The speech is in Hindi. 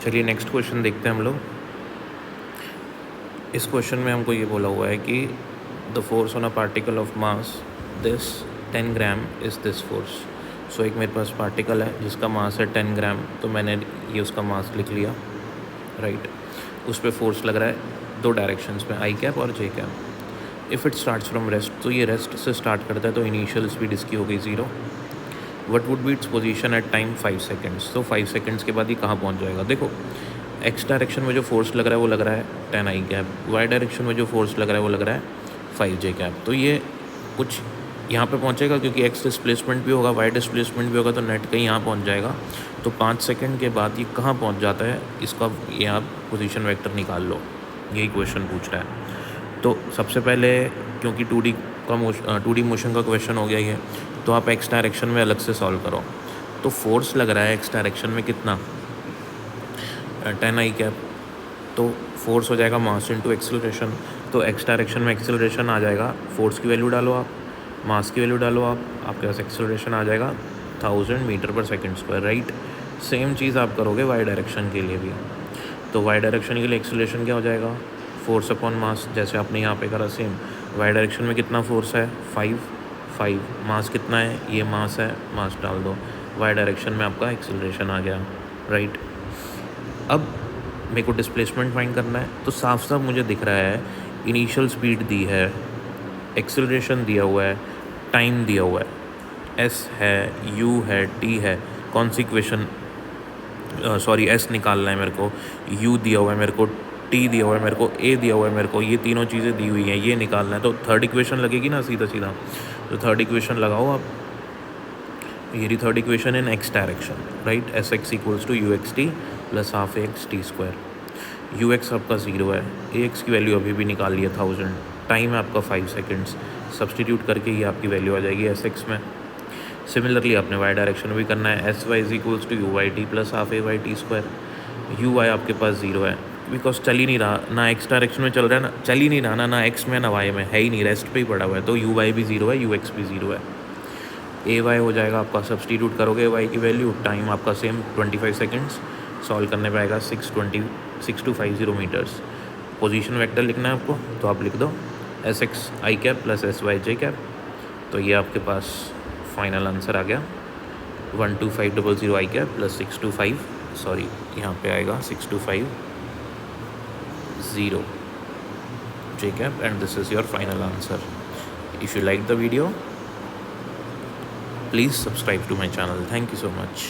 चलिए नेक्स्ट क्वेश्चन देखते हैं हम लोग। इस क्वेश्चन में हमको ये बोला हुआ है कि the force on a particle of mass this 10 gram is this force. So एक मेरे पास पार्टिकल है जिसका मास है 10 ग्राम, तो मैंने ये उसका मास लिख लिया, राइट। उस पर फोर्स लग रहा है दो डायरेक्शंस में, आई कैप और j cap. If it starts from rest, तो ये रेस्ट से स्टार्ट करता है, तो इनिशियल स्पीड इसकी हो गई 0। What would be its position at time 5 seconds. तो 5 सेकेंड्स के बाद ये कहाँ पहुँच जाएगा। देखो, एक्स डायरेक्शन में जो फोर्स लग रहा है वो लग रहा है 10 आई कैप, वाई डायरेक्शन में जो फोर्स लग रहा है वो लग रहा है 5 जे कैप। तो ये कुछ यहाँ पे पहुँचेगा क्योंकि एक्स डिस्प्लेसमेंट भी होगा, वाई डिस्प्लेसमेंट भी होगा, तो नेट कहीं यहाँ पहुँच जाएगा। तो 5 सेकेंड के बाद ये कहाँ पहुँच जाता है, इसका ये आप पोजीशन वेक्टर निकाल लो, यही क्वेश्चन पूछ रहा है। तो सबसे पहले क्योंकि 2D मोशन का क्वेश्चन हो गया ये, तो आप एक्स डायरेक्शन में अलग से सॉल्व करो। तो फोर्स लग रहा है एक्स डायरेक्शन में कितना, 10 आई कैप। तो फोर्स हो जाएगा मास इनटू एक्सेलरेशन। तो एक्स डायरेक्शन में एक्सेलरेशन आ जाएगा, फोर्स की वैल्यू डालो आप, मास की वैल्यू डालो आप, आपके पास एक्सेलरेशन आ जाएगा 1000 मीटर पर सेकेंड स्क्वायर, राइट। सेम चीज़ आप करोगे वाई डायरेक्शन के लिए भी। तो वाई डायरेक्शन के लिए एक्सेलरेशन क्या हो जाएगा, फोर्स अपॉन मास, जैसे आपने यहाँ पे करा सेम। वाई डायरेक्शन में कितना फोर्स है, 5। मास कितना है, ये मास है, मास डाल दो। वाई डायरेक्शन में आपका एक्सेलरेशन आ गया, राइट। अब मेरे को डिस्प्लेसमेंट फाइंड करना है, तो साफ साफ मुझे दिख रहा है इनिशियल स्पीड दी है, एक्सेलरेशन दिया हुआ है, टाइम दिया हुआ है, एस है, यू है, टी है। कौन सी इक्वेशन, सॉरी एस निकालना है मेरे को, यू दिया हुआ है मेरे को, टी दिया हुआ है मेरे को, ए दिया हुआ है मेरे को, ये तीनों चीज़ें दी हुई हैं, ये निकालना है। तो थर्ड इक्वेशन लगेगी ना सीधा सीधा, तो थर्ड इक्वेशन लगाओ आप। ये third equation in x direction, right. S x equals to u x t plus half x t square. U x आपका 0 है, ए एक्स की वैल्यू अभी भी निकाल लिया 1000, टाइम है आपका 5 सेकेंड्स। सब्सटीट्यूट करके ये आपकी वैल्यू आ जाएगी एस एक्स में। सिमिलरली आपने वाई डायरेक्शन में भी करना है, s y is equals to u y t plus half a y t square. U y आपके पास 0 है बिकॉज चल ही नहीं रहा, ना एक्स डायरेक्शन में चल रहा है, ना चल ही नहीं रहा, ना एक्स में ना वाई में, है ही नहीं, रेस्ट पे ही पड़ा हुआ है। तो यू वाई भी 0 है, यू एक्स भी 0 है। ए वाई हो जाएगा आपका, सब्सटीट्यूट करोगे वाई की वैल्यू, टाइम आपका सेम 25 सेकेंड्स, सॉल्व करने पे आएगा 6250 मीटर्स। पोजीशन वेक्टर लिखना है आपको, तो आप लिख दो एस एक्स आई कैप प्लस एस वाई जे कैप। तो ये आपके पास फाइनल आंसर आ गया 12500 आई कैप प्लस 625, सॉरी यहाँ पे आएगा 6250 j cap, and this is your final answer. If you like the video, please subscribe to my channel. Thank you so much.